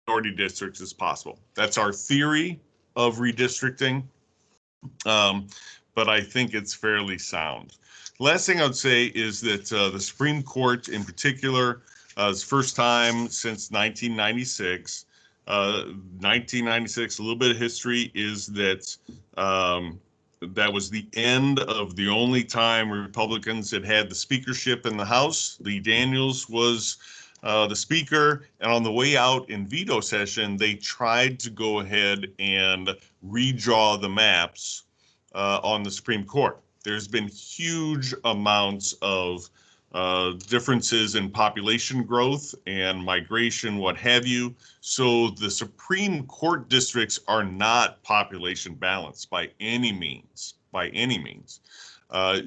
minority districts as possible. That's our theory of redistricting, but I think it's fairly sound. Last thing I would say is that the Supreme Court in particular, is first time since 1996. 1996, a little bit of history is that that was the end of the only time Republicans had the speakership in the House. Lee Daniels was the speaker, and on the way out in veto session, they tried to go ahead and redraw the maps on the Supreme Court. There's been huge amounts of differences in population growth and migration, what have you. So the Supreme Court districts are not population balanced by any means,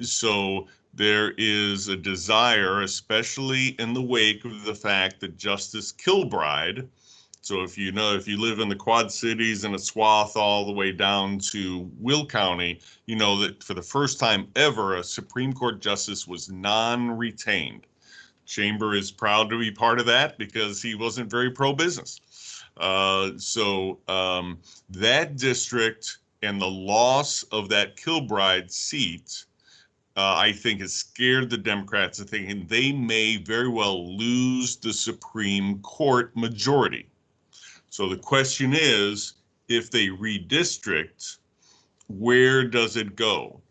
so there is a desire, especially in the wake of the fact that Justice Kilbride, so if you live in the Quad Cities and a swath all the way down to Will County, you know that for the first time ever, a Supreme Court justice was non-retained. Chamber is proud to be part of that because he wasn't very pro-business. That district and the loss of that Kilbride seat, I think, has scared the Democrats into thinking they may very well lose the Supreme Court majority. So the question is, if they redistrict, where does it go?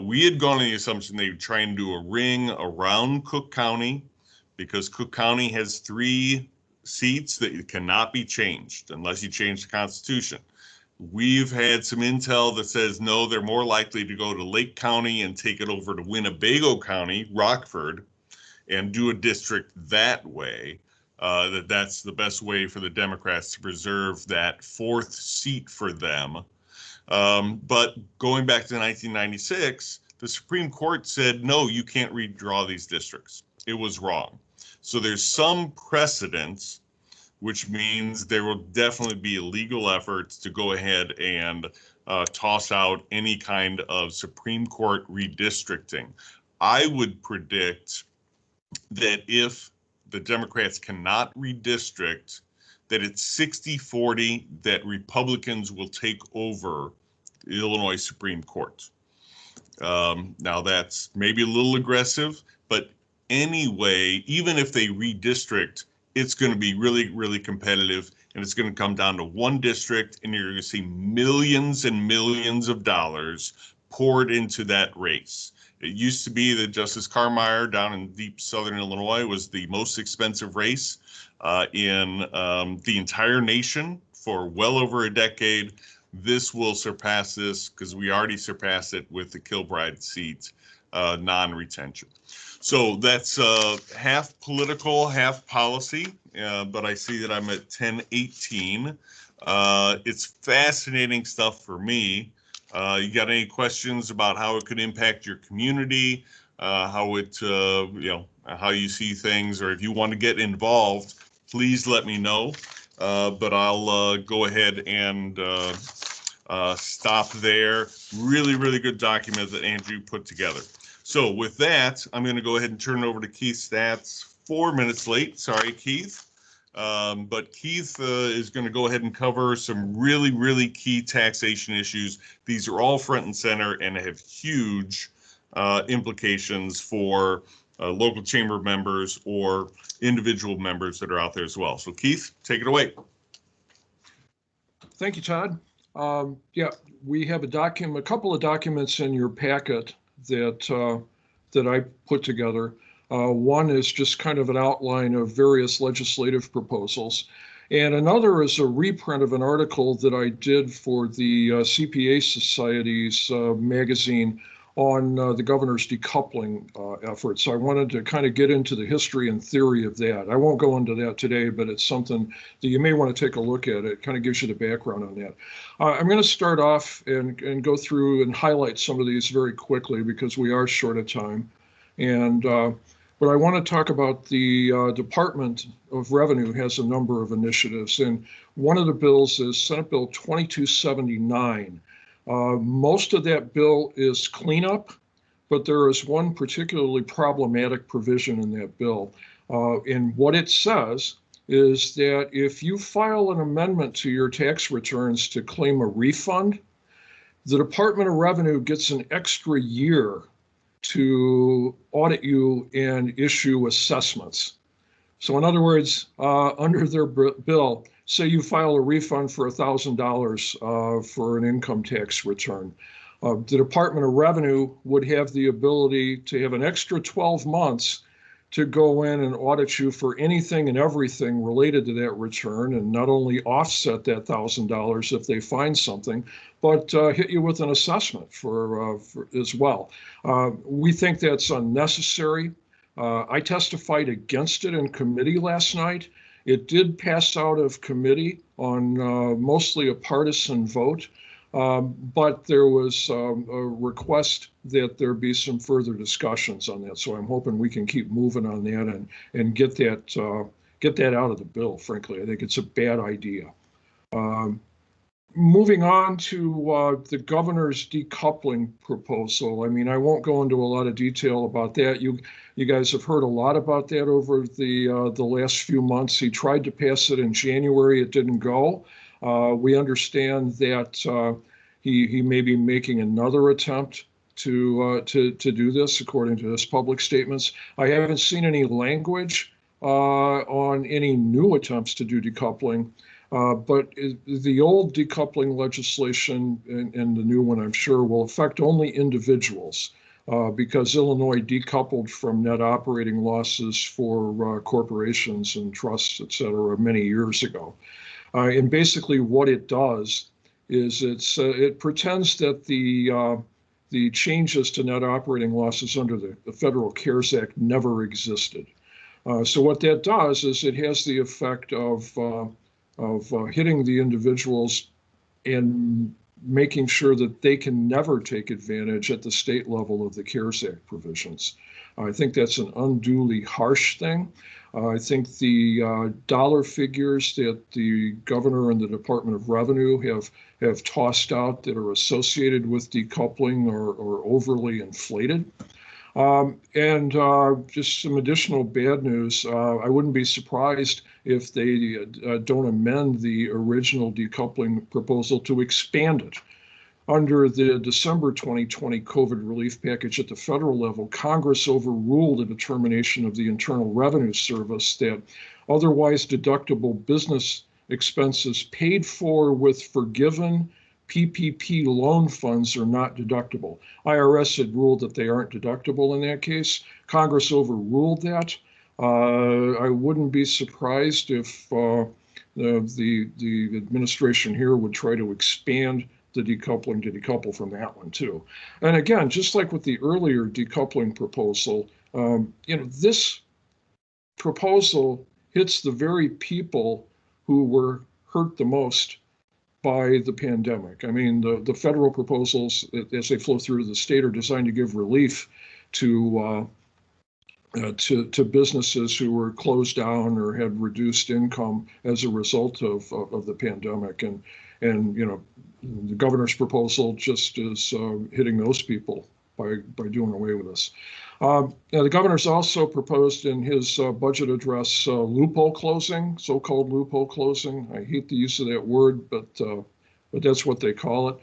We had gone on the assumption they would try and do a ring around Cook County because Cook County has 3 seats that cannot be changed unless you change the Constitution. We've had some intel that says, no, they're more likely to go to Lake County and take it over to Winnebago County, Rockford, and do a district that way. That's the best way for the Democrats to preserve that 4th seat for them. But going back to 1996, the Supreme Court said, no, you can't redraw these districts. It was wrong. So there's some precedence, which means there will definitely be legal efforts to go ahead and toss out any kind of Supreme Court redistricting. I would predict that if the Democrats cannot redistrict, that it's 60-40 that Republicans will take over the Illinois Supreme Court. Now that's maybe a little aggressive, but anyway, even if they redistrict, it's going to be really, really competitive, and it's going to come down to one district, and you're going to see millions and millions of dollars poured into that race. It used to be that Justice Carmeier down in deep southern Illinois was the most expensive race in the entire nation for well over a decade. This will surpass this because we already surpassed it with the Kilbride seat non-retention. So that's half political, half policy, but I see that I'm at 10:18. It's fascinating stuff for me. You got any questions about how it could impact your community, how you see things, or if you want to get involved, please let me know. But I'll go ahead and stop there. Really, really good document that Andrew put together. So with that, I'm going to go ahead and turn it over to Keith Stats. 4 minutes late. Sorry, Keith. But Keith is going to go ahead and cover some really, really key taxation issues. These are all front and center and have huge implications for local chamber members or individual members that are out there as well. So Keith, take it away. Thank you, Todd. Yeah, we have a couple of documents in your packet that I put together. One is just kind of an outline of various legislative proposals. And another is a reprint of an article that I did for the CPA Society's magazine on the governor's decoupling efforts. I wanted to kind of get into the history and theory of that. I won't go into that today, but it's something that you may want to take a look at. It kind of gives you the background on that. I'm going to start off and go through and highlight some of these very quickly because we are short of time. But I want to talk about the Department of Revenue has a number of initiatives, and one of the bills is Senate Bill 2279. Most of that bill is cleanup, but there is one particularly problematic provision in that bill. And what it says is that if you file an amendment to your tax returns to claim a refund, the Department of Revenue gets an extra year to audit you and issue assessments. So in other words, under their bill, say you file a refund for $1,000 for an income tax return. The Department of Revenue would have the ability to have an extra 12 months to go in and audit you for anything and everything related to that return, and not only offset that $1,000 if they find something, but hit you with an assessment for as well. We think that's unnecessary. I testified against it in committee last night. It did pass out of committee on mostly a partisan vote, but there was a request that there be some further discussions on that. So I'm hoping we can keep moving on that and get that out of the bill. Frankly, I think it's a bad idea. Moving on to the governor's decoupling proposal. I mean, I won't go into a lot of detail about that. You guys have heard a lot about that over the last few months. He tried to pass it in January. It didn't go. We understand that he may be making another attempt to do this, according to his public statements. I haven't seen any language on any new attempts to do decoupling. But the old decoupling legislation and the new one, I'm sure, will affect only individuals because Illinois decoupled from net operating losses for corporations and trusts, et cetera, many years ago. And basically what it does is it pretends that the changes to net operating losses under the Federal CARES Act never existed. So what that does is it has the effect of hitting the individuals and making sure that they can never take advantage at the state level of the CARES Act provisions. I think that's an unduly harsh thing. I think the dollar figures that the governor and the Department of Revenue have tossed out that are associated with decoupling are overly inflated. And just some additional bad news. I wouldn't be surprised if they don't amend the original decoupling proposal to expand it. Under the December 2020 COVID relief package at the federal level, Congress overruled a determination of the Internal Revenue Service that otherwise deductible business expenses paid for with forgiven PPP loan funds are not deductible. IRS had ruled that they aren't deductible in that case. Congress overruled that. I wouldn't be surprised if the administration here would try to expand the decoupling to decouple from that one too. And again, just like with the earlier decoupling proposal, this proposal hits the very people who were hurt the most by the pandemic. I mean, the federal proposals, as they flow through the state, are designed to give relief to businesses who were closed down or had reduced income as a result of the pandemic. And the governor's proposal just is hitting those people by doing away with this. Now, the governor's also proposed in his budget address loophole closing, so-called loophole closing. I hate the use of that word, but that's what they call it.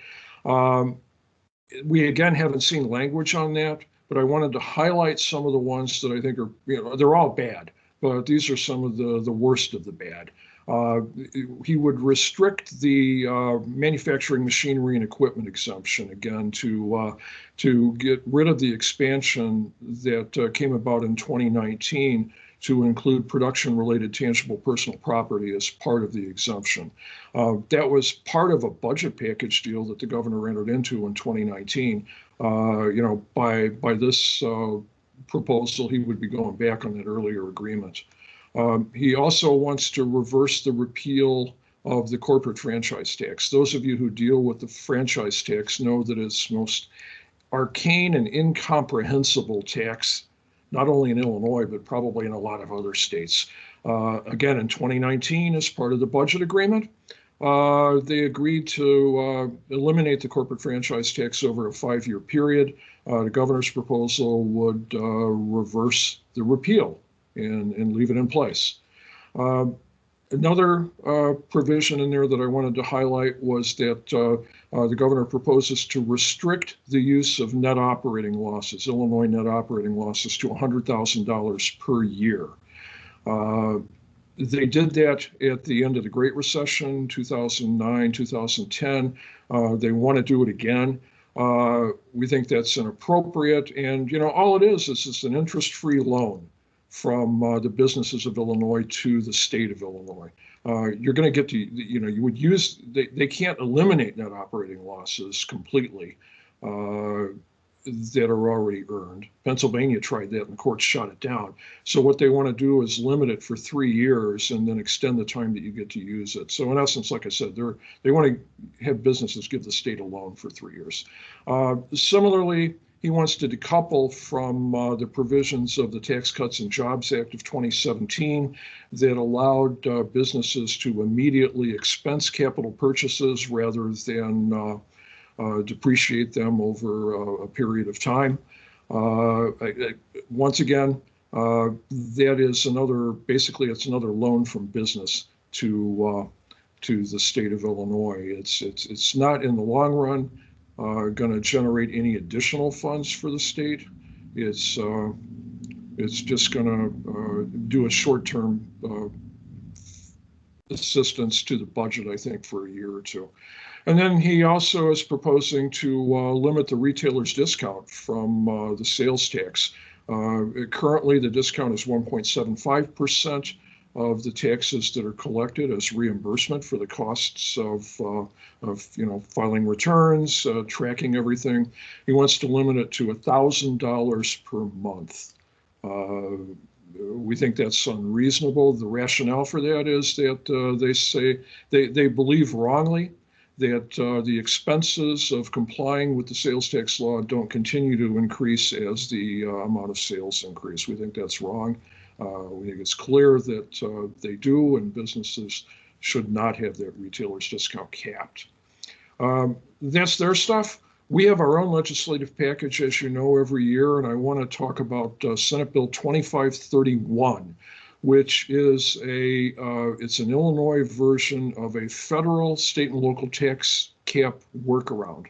We again haven't seen language on that, but I wanted to highlight some of the ones that I think are, they're all bad, but these are some of the worst of the bad. He would restrict the manufacturing machinery and equipment exemption again to get rid of the expansion that came about in 2019 to include production-related tangible personal property as part of the exemption. That was part of a budget package deal that the governor entered into in 2019. By this proposal, he would be going back on that earlier agreement. He also wants to reverse the repeal of the corporate franchise tax. Those of you who deal with the franchise tax know that it's most arcane and incomprehensible tax, not only in Illinois, but probably in a lot of other states. Again, in 2019, as part of the budget agreement, they agreed to eliminate the corporate franchise tax over a 5-year period. The governor's proposal would reverse the repeal and leave it in place. Another provision in there that I wanted to highlight was that the governor proposes to restrict the use of net operating losses, Illinois net operating losses, to $100,000 per year. They did that at the end of the Great Recession, 2009, 2010. They want to do it again. We think that's inappropriate. And, all it is it's an interest-free loan from the businesses of Illinois to the state of Illinois. You're going to get to, you would use, they can't eliminate net operating losses completely that are already earned. Pennsylvania tried that and the courts shot it down. So what they want to do is limit it for 3 years and then extend the time that you get to use it. So in essence, like I said, they want to have businesses give the state a loan for 3 years. Similarly, he wants to decouple from the provisions of the Tax Cuts and Jobs Act of 2017 that allowed businesses to immediately expense capital purchases rather than depreciate them over a period of time. Once again, that is basically it's another loan from business to the state of Illinois. It's not in the long run going to generate any additional funds for the state. It's just going to do a short-term assistance to the budget, I think, for a year or two. And then he also is proposing to limit the retailer's discount from the sales tax. Currently, the discount is 1.75% of the taxes that are collected as reimbursement for the costs of filing returns, tracking everything. He wants to limit it to $1,000 per month. We think that's unreasonable. The rationale for that is that they say they believe wrongly that the expenses of complying with the sales tax law don't continue to increase as the amount of sales increase. We think that's wrong. We think it's clear that they do, and businesses should not have that retailer's discount capped. That's their stuff. We have our own legislative package, as you know, every year, and I want to talk about Senate Bill 2531, which is it's an Illinois version of a federal, state, and local tax cap workaround.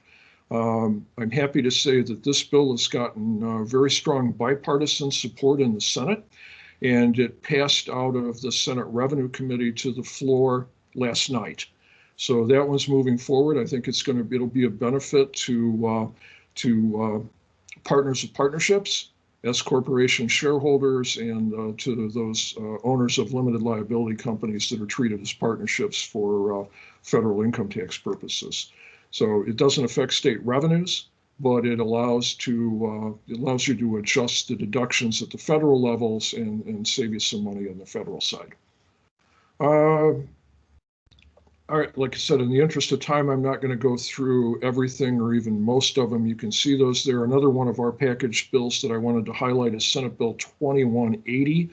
I'm happy to say that this bill has gotten very strong bipartisan support in the Senate, and it passed out of the Senate Revenue Committee to the floor last night. So that one's moving forward. I think it'll be a benefit to partners of partnerships, S corporation shareholders, and to those owners of limited liability companies that are treated as partnerships for federal income tax purposes. So it doesn't affect state revenues, but it allows you to adjust the deductions at the federal levels and save you some money on the federal side. All right, like I said, in the interest of time, I'm not going to go through everything or even most of them. You can see those there. Another one of our package bills that I wanted to highlight is Senate Bill 2180,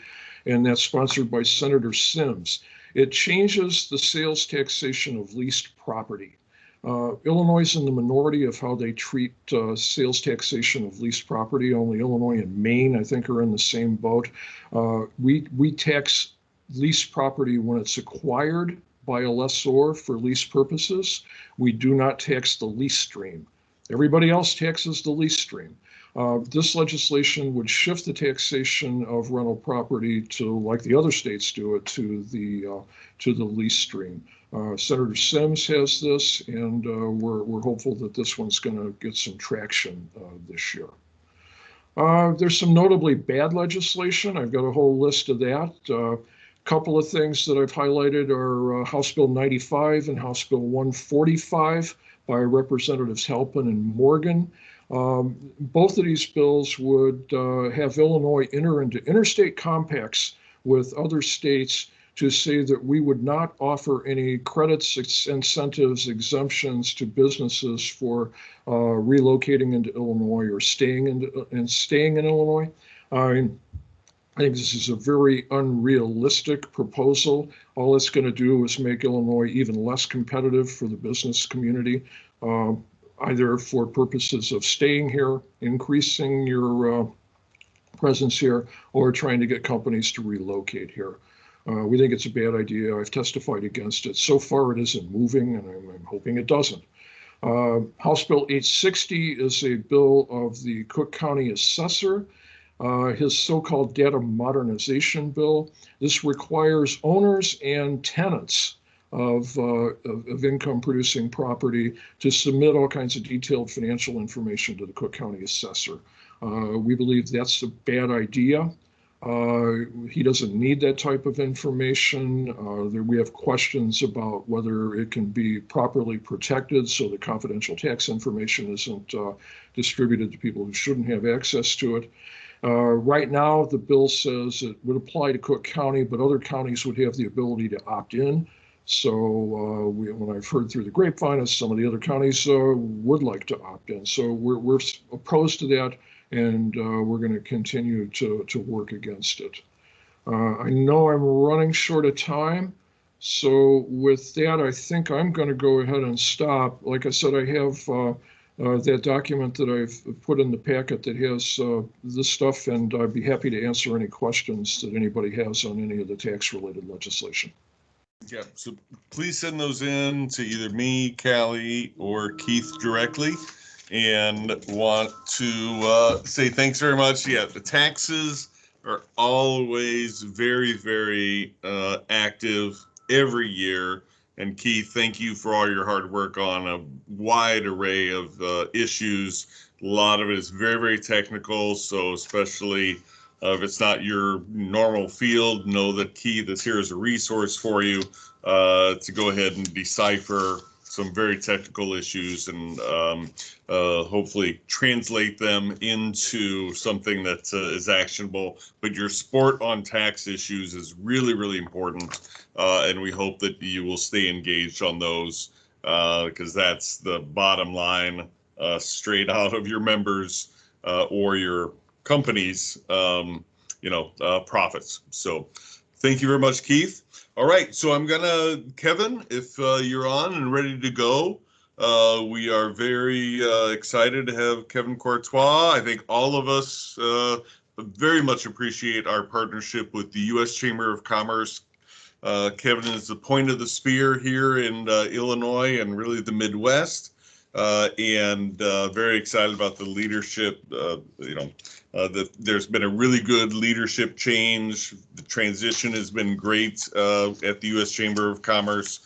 and that's sponsored by Senator Sims. It changes the sales taxation of leased property. Illinois is in the minority of how they treat sales taxation of leased property. Only Illinois and Maine, I think, are in the same boat. We tax leased property when it's acquired by a lessor for lease purposes. We do not tax the lease stream. Everybody else taxes the lease stream. This legislation would shift the taxation of rental property to, like the other states do it, to the lease stream. Senator Sims has this, and we're hopeful that this one's going to get some traction this year. There's some notably bad legislation. I've got a whole list of that. Couple of things that I've highlighted are House Bill 95 and House Bill 145 by Representatives Halpin and Morgan. Both of these bills would have Illinois enter into interstate compacts with other states to say that we would not offer any credits, incentives, exemptions to businesses for relocating into Illinois or staying in Illinois. I think this is a very unrealistic proposal. All it's going to do is make Illinois even less competitive for the business community, either for purposes of staying here, increasing your presence here, or trying to get companies to relocate here. We think it's a bad idea. I've testified against it. So far, it isn't moving, and I'm hoping it doesn't. House Bill 860 is a bill of the Cook County Assessor, his so-called data modernization bill. This requires owners and tenants of income-producing property to submit all kinds of detailed financial information to the Cook County Assessor. We believe that's a bad idea. He doesn't need that type of information. We have questions about whether it can be properly protected so the confidential tax information isn't distributed to people who shouldn't have access to it. Right now, the bill says it would apply to Cook County, but other counties would have the ability to opt in. So when I've heard through the grapevine, some of the other counties would like to opt in. So we're opposed to that, and we're going to continue to work against it. I know I'm running short of time. So with that, I think I'm going to go ahead and stop. Like I said, I have that document that I've put in the packet that has this stuff, and I'd be happy to answer any questions that anybody has on any of the tax-related legislation. Yeah, so please send those in to either me, Callie, or Keith directly. And want to say thanks very much. Yeah, the taxes are always very, very active every year. And Keith, thank you for all your hard work on a wide array of issues. A lot of it is very, very technical. So especially if it's not your normal field, know that Keith is here as a resource for you to go ahead and decipher some very technical issues and hopefully translate them into something that is actionable. But your support on tax issues is really, really important. And we hope that you will stay engaged on those because that's the bottom line straight out of your members or your company's profits. So thank you very much, Keith. All right, so I'm gonna, Kevin, if you're on and ready to go, we are very excited to have Kevin Courtois. I think all of us very much appreciate our partnership with the U.S. Chamber of Commerce. Kevin is the point of the spear here in Illinois and really the Midwest, and very excited about the leadership. There's been a really good leadership change. The transition has been great at the U.S. Chamber of Commerce.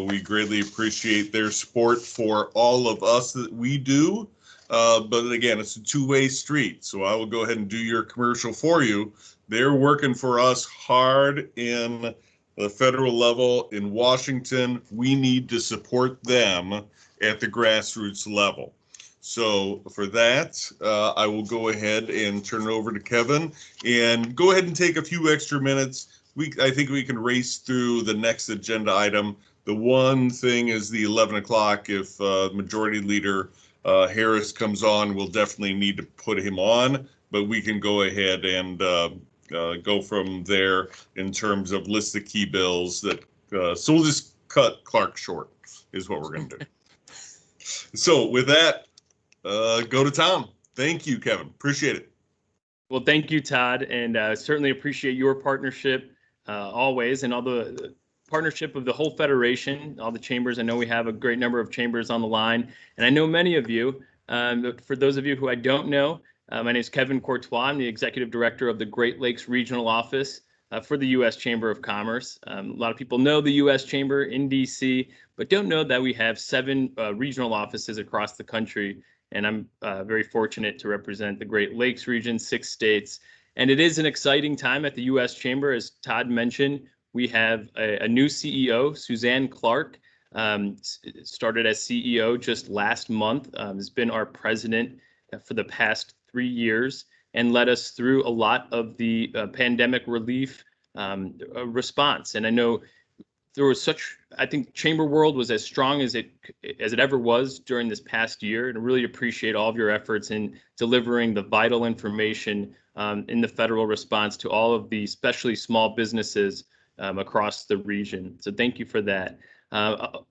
We greatly appreciate their support for all of us that we do. But again, it's a two-way street. So I will go ahead and do your commercial for you. They're working for us hard in the federal level in Washington. We need to support them at the grassroots level. So for that, I will go ahead and turn it over to Kevin and go ahead and take a few extra minutes. I think we can race through the next agenda item. The one thing is the 11 o'clock. If Majority Leader Harris comes on, we'll definitely need to put him on, but we can go ahead and go from there in terms of list of key bills that, so we'll just cut Clark short is what we're going to do. So with that, go to Tom. Thank you, Kevin. Appreciate it. Well, thank you, Todd, and certainly appreciate your partnership always, and all the partnership of the whole Federation, all the chambers. I know we have a great number of chambers on the line, and I know many of you. For those of you who I don't know, my name is Kevin Courtois. I'm the Executive Director of the Great Lakes Regional Office for the U.S. Chamber of Commerce. A lot of people know the U.S. Chamber in D.C., but don't know that we have 7 regional offices across the country. And I'm very fortunate to represent the Great Lakes region, 6 states. And it is an exciting time at the U.S. Chamber. As Todd mentioned, we have a new CEO, Suzanne Clark, started as CEO just last month, has been our president for the past 3 years and led us through a lot of the pandemic relief response. And I know there was I think Chamber World was as strong as it ever was during this past year, and I really appreciate all of your efforts in delivering the vital information in the federal response to all of the especially small businesses across the region. So thank you for that.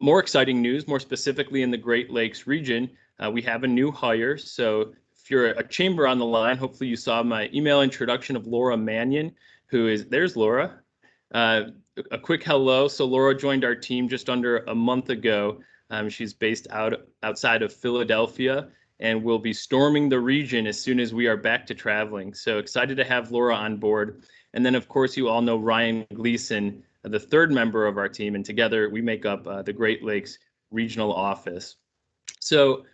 More exciting news, more specifically in the Great Lakes region, we have a new hire. So if you're a chamber on the line, hopefully you saw my email introduction of Laura Mannion, there's Laura. A quick hello. So Laura joined our team just under a month ago. She's based outside of Philadelphia and will be storming the region as soon as we are back to traveling. So excited to have Laura on board. And then, of course, you all know Ryan Gleason, the third member of our team, and together we make up the Great Lakes Regional Office. So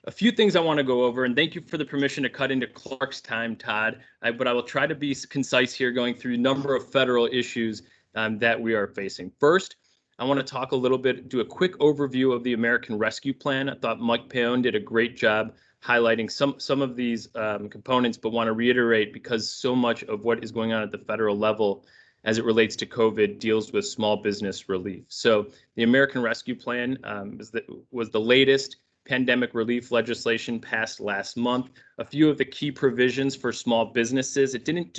a few things I want to go over, and thank you for the permission to cut into Clark's time, Todd. But I will try to be concise here, going through a number of federal issues that we are facing. First, I want to talk a little bit, do a quick overview of the American Rescue Plan. I thought Mike Paone did a great job highlighting some of these components, but want to reiterate because so much of what is going on at the federal level as it relates to COVID deals with small business relief. So the American Rescue Plan was the latest pandemic relief legislation passed last month. A few of the key provisions for small businesses. It didn't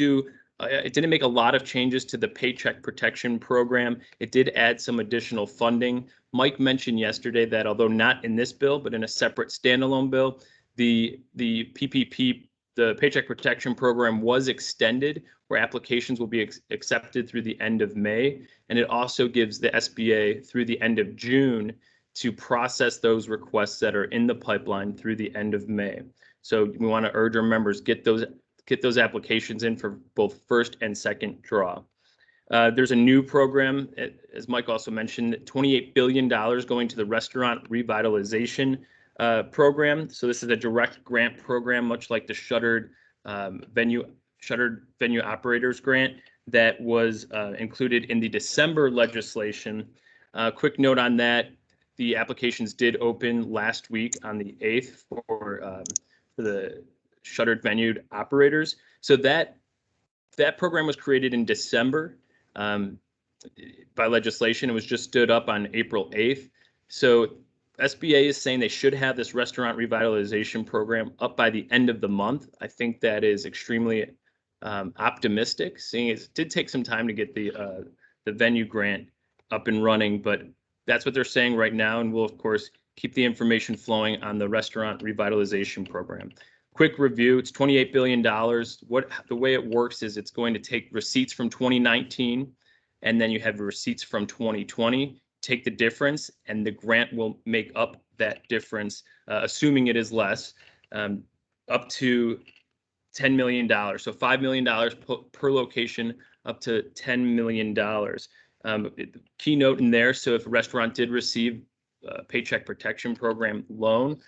make a lot of changes to the Paycheck Protection Program. It did add some additional funding. Mike mentioned yesterday that although not in this bill, but in a separate standalone bill, the PPP, the Paycheck Protection Program, was extended where applications will be accepted through the end of May. And it also gives the SBA through the end of June to process those requests that are in the pipeline through the end of May. So we want to urge our members, get those applications in for both first and second draw. There's a new program, as Mike also mentioned, $28 billion going to the Restaurant Revitalization Program. So this is a direct grant program, much like the Shuttered Venue Operators Grant that was included in the December legislation. Quick note on that, the applications did open last week on the 8th for the shuttered venue operators. So that program was created in December by legislation. It was just stood up on April 8th. So SBA is saying they should have this restaurant revitalization program up by the end of the month. I think that is extremely optimistic, seeing it did take some time to get the venue grant up and running, but that's what they're saying right now. And we'll, of course, keep the information flowing on the restaurant revitalization program. Quick review, it's $28 billion. The way it works is it's going to take receipts from 2019, and then you have receipts from 2020, take the difference, and the grant will make up that difference, assuming it is less, up to $10 million. So $5 million per location, up to $10 million. Keynote in there, so if a restaurant did receive a Paycheck Protection Program loan,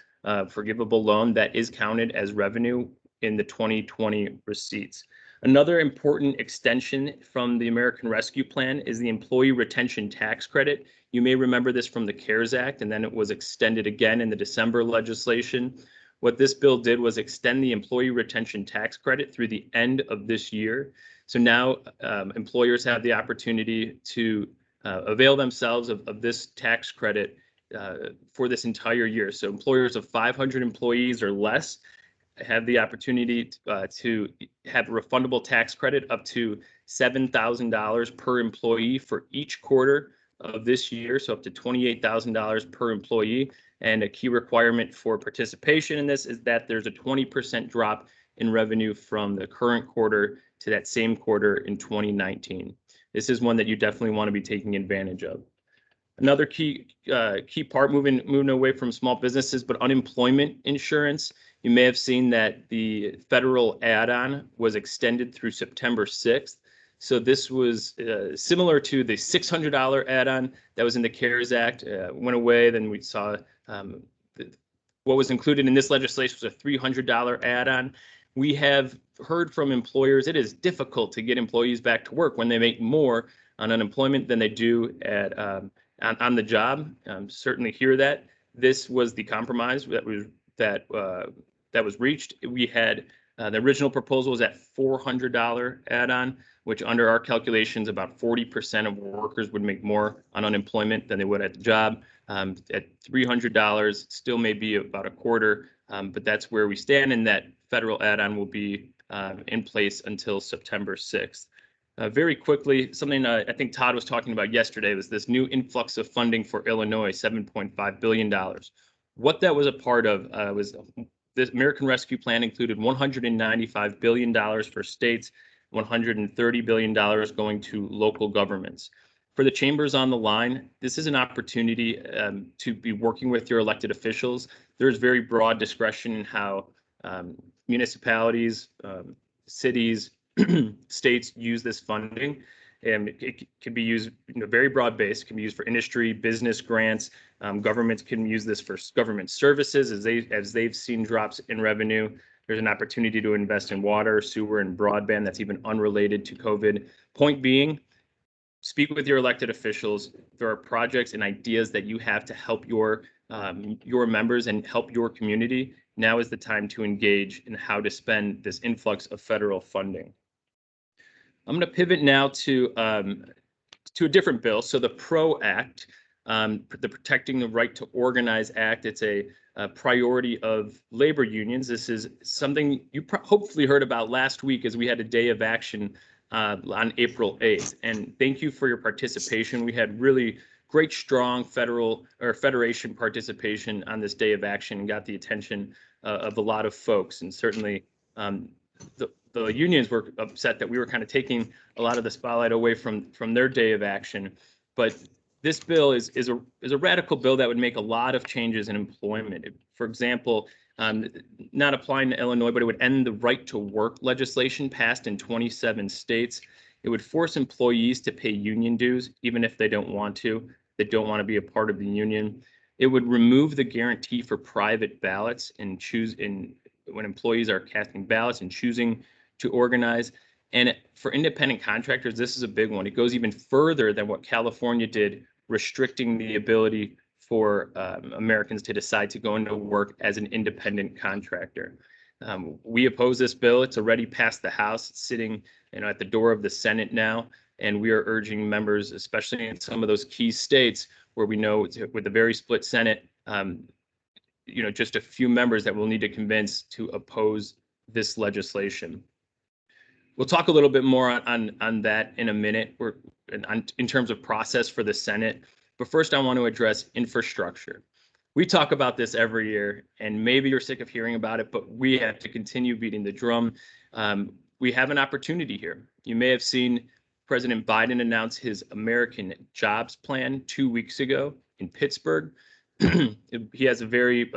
forgivable loan, that is counted as revenue in the 2020 receipts. Another important extension from the American Rescue Plan is the Employee Retention Tax Credit. You may remember this from the CARES Act, and then it was extended again in the December legislation. What this bill did was extend the Employee Retention Tax Credit through the end of this year. So now employers have the opportunity to avail themselves of this tax credit for this entire year. So employers of 500 employees or less have the opportunity to have a refundable tax credit up to $7,000 per employee for each quarter of this year, so up to $28,000 per employee. And a key requirement for participation in this is that there's a 20% drop in revenue from the current quarter to that same quarter in 2019. This is one that you definitely want to be taking advantage of. Another key part, moving away from small businesses, but unemployment insurance. You may have seen that the federal add-on was extended through September 6th. So this was similar to the $600 add-on that was in the CARES Act, went away. Then we saw what was included in this legislation was a $300 add-on. We have heard from employers it is difficult to get employees back to work when they make more on unemployment than they do at on the job. Certainly hear that. This was the compromise that was reached. We had the original proposal was at $400 add-on, which under our calculations, about 40% of workers would make more on unemployment than they would at the job. At $300, still may be about a quarter, but that's where we stand, and that federal add-on will be in place until September 6th. Very quickly, something I think Todd was talking about yesterday was this new influx of funding for Illinois, $7.5 billion. What that was a part of was this American Rescue Plan included $195 billion for states, $130 billion going to local governments. For the chambers on the line, this is an opportunity to be working with your elected officials. There's very broad discretion in how municipalities, cities, states use this funding. And it can be used very broad based. It can be used for industry, business grants. Governments can use this for government services as they've seen drops in revenue. There's an opportunity to invest in water, sewer, and broadband that's even unrelated to COVID. Point being, speak with your elected officials. There are projects and ideas that you have to help your members and help your community. Now is the time to engage in how to spend this influx of federal funding. I'm going to pivot now to a different bill. So the PRO Act, the Protecting the Right to Organize Act, it's a priority of labor unions. This is something you hopefully heard about last week as we had a day of action on April 8th. And thank you for your participation. We had really great, strong federation participation on this day of action and got the attention of a lot of folks. And certainly the unions were upset that we were kind of taking a lot of the spotlight away from their day of action. But this bill is a radical bill that would make a lot of changes in employment. For example, not applying to Illinois, but it would end the right to work legislation passed in 27 states. It would force employees to pay union dues, even if they don't want to. They don't want to be a part of the union. It would remove the guarantee for private ballots and when employees are casting ballots and choosing to organize. And for independent contractors, this is a big one. It goes even further than what California did, restricting the ability for Americans to decide to go into work as an independent contractor. We oppose this bill. It's already passed the House. It's sitting at the door of the Senate now. And we are urging members, especially in some of those key states where we know with a very split Senate, just a few members that we'll need to convince to oppose this legislation. We'll talk a little bit more on that in a minute, in terms of process for the Senate. But first, I want to address infrastructure. We talk about this every year, and maybe you're sick of hearing about it, but we have to continue beating the drum. We have an opportunity here. You may have seen President Biden announce his American Jobs Plan 2 weeks ago in Pittsburgh. He has a very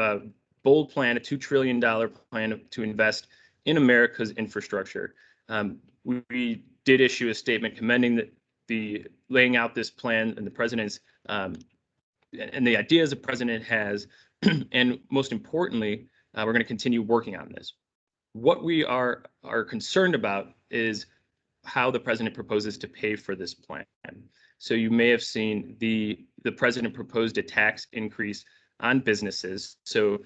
bold plan, a $2 trillion plan to invest in America's infrastructure. We did issue a statement commending the laying out this plan and the president's and the ideas the president has, and most importantly, we're going to continue working on this. What we are concerned about is how the president proposes to pay for this plan. So you may have seen the president proposed a tax increase on businesses. So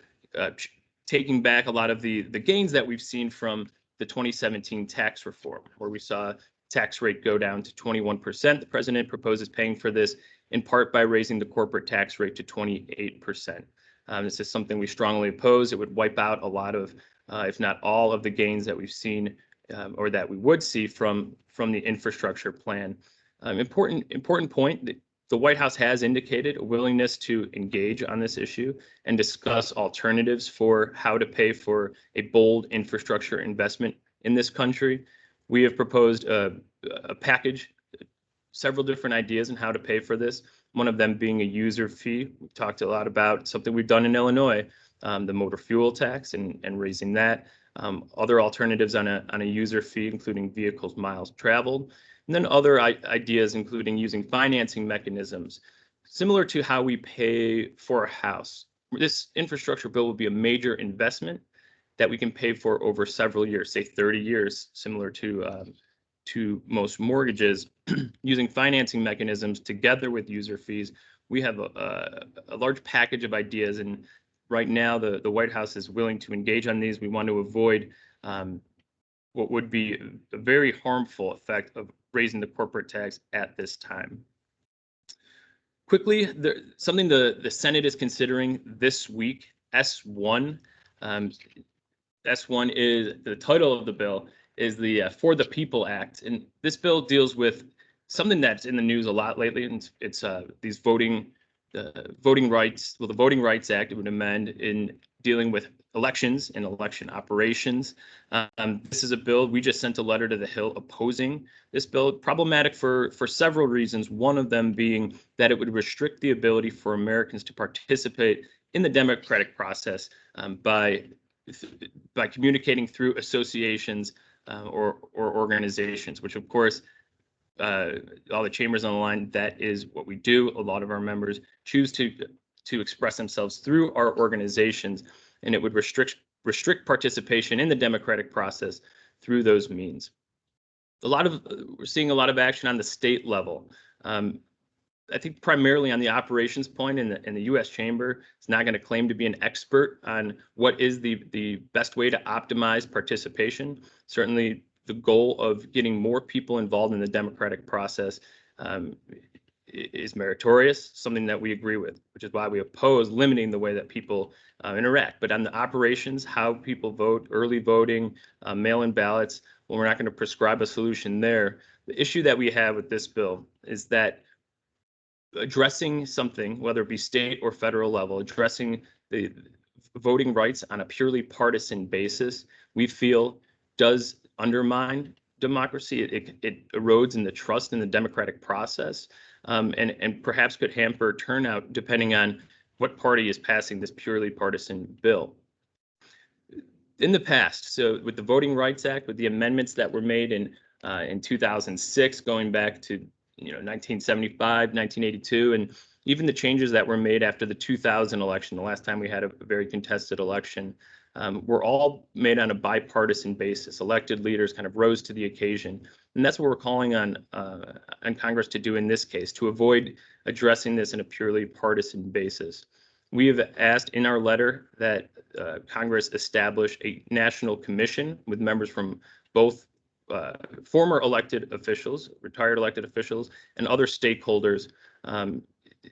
taking back a lot of the gains that we've seen from the 2017 tax reform, where we saw tax rate go down to 21%. The president proposes paying for this in part by raising the corporate tax rate to 28%. This is something we strongly oppose. It would wipe out a lot of, if not all of the gains that we've seen or that we would see from the infrastructure plan. Important point that the White House has indicated a willingness to engage on this issue and discuss alternatives for how to pay for a bold infrastructure investment in this country. We have proposed a package, several different ideas on how to pay for this, one of them being a user fee. We've talked a lot about something we've done in Illinois, the motor fuel tax and raising that. Other alternatives on a user fee, including vehicles miles traveled. And then other ideas, including using financing mechanisms, similar to how we pay for a house. This infrastructure bill will be a major investment that we can pay for over several years, say 30 years, similar to most mortgages. Using financing mechanisms together with user fees, we have a large package of ideas, and right now the White House is willing to engage on these. We want to avoid what would be a very harmful effect of raising the corporate tax at this time. Quickly, something the Senate is considering this week, S1. S1 is the title of the bill is the For the People Act, and this bill deals with something that's in the news a lot lately, and it's these voting rights. Well, the Voting Rights Act, it would amend in dealing with elections and election operations. This is a bill, we just sent a letter to the Hill opposing this bill, problematic for several reasons, one of them being that it would restrict the ability for Americans to participate in the democratic process by communicating through associations or organizations, which of course, all the chambers on the line, that is what we do. A lot of our members choose to express themselves through our organizations, and it would restrict participation in the democratic process through those means. We're seeing a lot of action on the state level. I think primarily on the operations point, in the U.S. Chamber is not going to claim to be an expert on what is the best way to optimize participation. Certainly, the goal of getting more people involved in the democratic process is meritorious, something that we agree with, which is why we oppose limiting the way that people interact. But on the operations, how people vote, early voting, mail-in ballots, well, we're not going to prescribe a solution there. The issue that we have with this bill is that addressing something, whether it be state or federal level, addressing the voting rights on a purely partisan basis, we feel does undermine democracy. It erodes in the trust in the democratic process, and perhaps could hamper turnout depending on what party is passing this purely partisan bill. In the past, so with the Voting Rights Act, with the amendments that were made in 2006, going back to 1975, 1982, and even the changes that were made after the 2000 election, the last time we had a very contested election, were all made on a bipartisan basis. Elected leaders kind of rose to the occasion. And that's what we're calling on Congress to do in this case, to avoid addressing this in a purely partisan basis. We have asked in our letter that Congress establish a national commission with members from both former elected officials, retired elected officials, and other stakeholders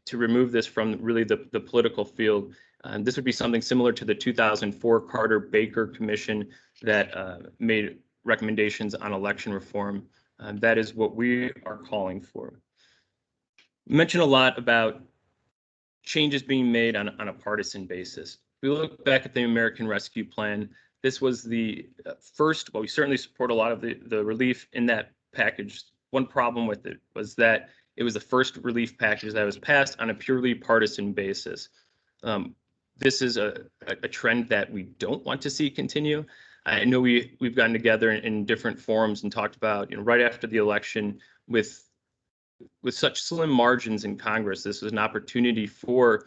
to remove this from really the political field. This would be something similar to the 2004 Carter-Baker Commission that made recommendations on election reform. That is what we are calling for. We mentioned a lot about changes being made on a partisan basis. We look back at the American Rescue Plan. This was the first, well, we certainly support a lot of the relief in that package. One problem with it was that it was the first relief package that was passed on a purely partisan basis. This is a trend that we don't want to see continue. I know we've gotten together in different forums and talked about, right after the election, with such slim margins in Congress, this was an opportunity for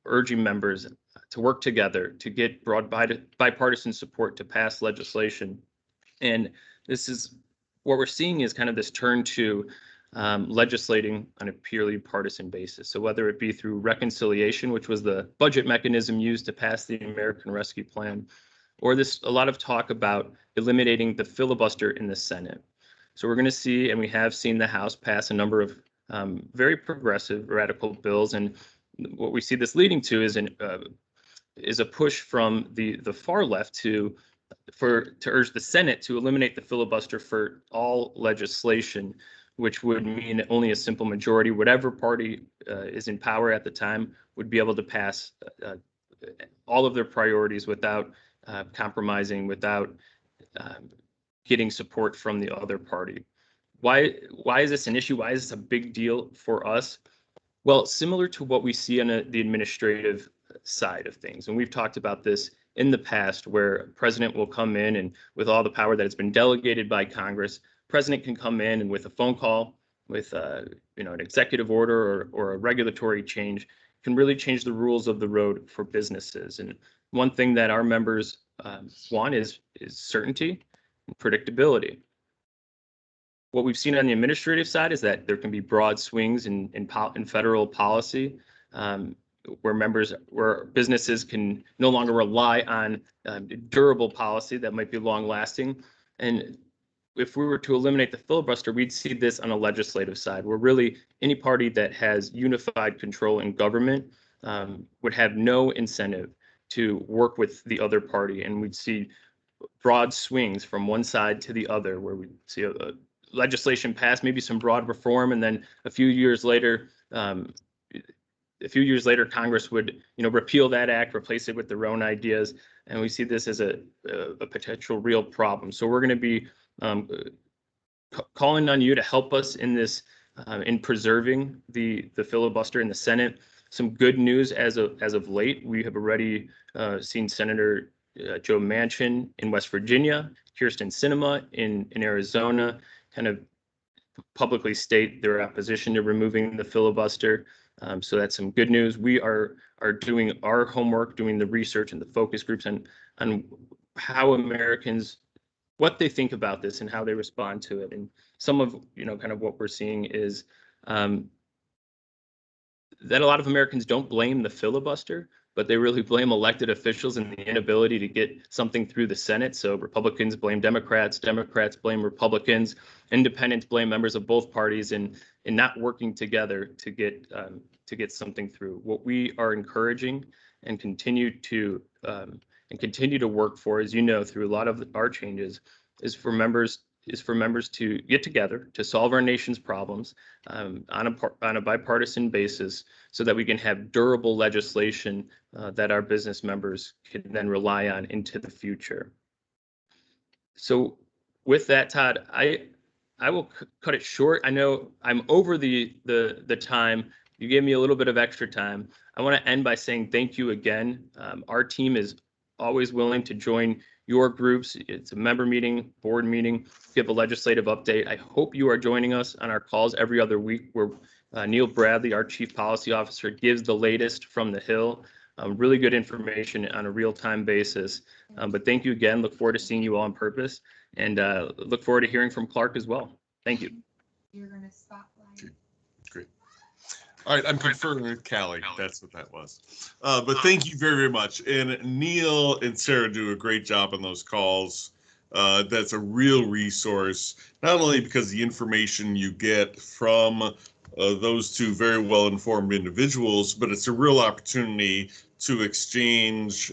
urging members to work together to get broad bipartisan support to pass legislation. And this is what we're seeing is kind of this turn to legislating on a purely partisan basis. So whether it be through reconciliation, which was the budget mechanism used to pass the American Rescue Plan, or a lot of talk about eliminating the filibuster in the Senate. So we're going to see, and we have seen the House pass a number of very progressive, radical bills, and what we see this leading to is a push from the far left to urge the Senate to eliminate the filibuster for all legislation, which would mean only a simple majority, whatever party is in power at the time, would be able to pass all of their priorities without compromising, without getting support from the other party. Why is this an issue? Why is this a big deal for us? Well, similar to what we see on the administrative side of things, and we've talked about this in the past, where a president will come in and with all the power that has been delegated by Congress, president can come in and with a phone call, with an executive order or a regulatory change, can really change the rules of the road for businesses. And one thing that our members want is certainty and predictability. What we've seen on the administrative side is that there can be broad swings in federal policy, where businesses can no longer rely on durable policy that might be long lasting. And if we were to eliminate the filibuster, we'd see this on a legislative side, where really any party that has unified control in government would have no incentive to work with the other party. And we'd see broad swings from one side to the other, where we'd see a legislation pass, maybe some broad reform, and then a few years later, a few years later, Congress would, repeal that act, replace it with their own ideas, and we see this as a potential real problem. So we're going to be calling on you to help us in this, in preserving the filibuster in the Senate. Some good news as of late. We have already seen Senator Joe Manchin in West Virginia, Kyrsten Sinema in Arizona, kind of publicly state their opposition to removing the filibuster. So that's some good news. We are doing our homework, doing the research and the focus groups on how Americans, what they think about this and how they respond to it. And some of, kind of what we're seeing is that a lot of Americans don't blame the filibuster, but they really blame elected officials and the inability to get something through the Senate. So Republicans blame Democrats, Democrats blame Republicans, independents blame members of both parties in not working together to get something through. What we are encouraging and continue to work for, as you know, through a lot of our changes, is for members to get together to solve our nation's problems on a bipartisan basis, so that we can have durable legislation that our business members can then rely on into the future. So with that, Todd, I will cut it short. I know I'm over the time. You gave me a little bit of extra time. I want to end by saying thank you again. Our team is always willing to join your groups. It's a member meeting, board meeting, give a legislative update. I hope you are joining us on our calls every other week, where Neil Bradley, our Chief Policy Officer, gives the latest from the Hill, really good information on a real-time basis. But thank you again. Look forward to seeing you all on purpose, and look forward to hearing from Clark as well. Thank you. You're going to spotlight. Great. All right, I'm confirming with Callie. That's what that was. But thank you very, very much. And Neil and Sarah do a great job on those calls. That's a real resource, not only because the information you get from those two very well-informed individuals, but it's a real opportunity to exchange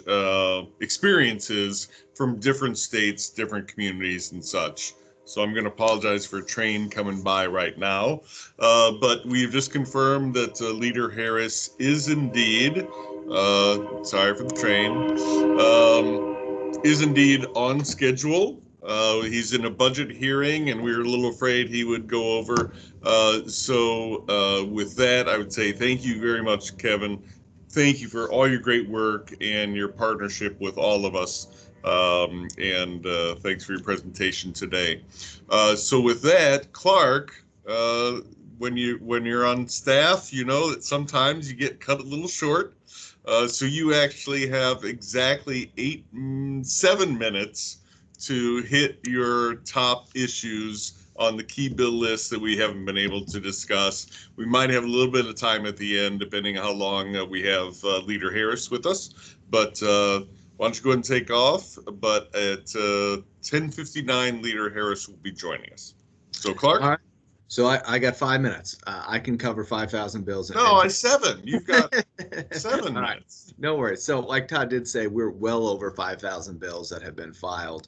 experiences from different states, different communities, and such. So I'm going to apologize for a train coming by right now, but we've just confirmed that Leader Harris is indeed, sorry for the train, is indeed on schedule. He's in a budget hearing, and we were a little afraid he would go over. So with that, I would say thank you very much, Kevin. Thank you for all your great work and your partnership with all of us. And thanks for your presentation today. So with that, Clark, when you're on staff, you know that sometimes you get cut a little short. So you actually have exactly 7 minutes to hit your top issues on the key bill list that we haven't been able to discuss. We might have a little bit of time at the end, depending on how long we have Leader Harris with us. But why don't you go ahead and take off? But at 10:59, Leader Harris will be joining us. So Clark? All right. So I got 5 minutes. I can cover 5,000 bills. No, 7. You've got 7 All right. minutes. No worries. So like Todd did say, we're well over 5,000 bills that have been filed.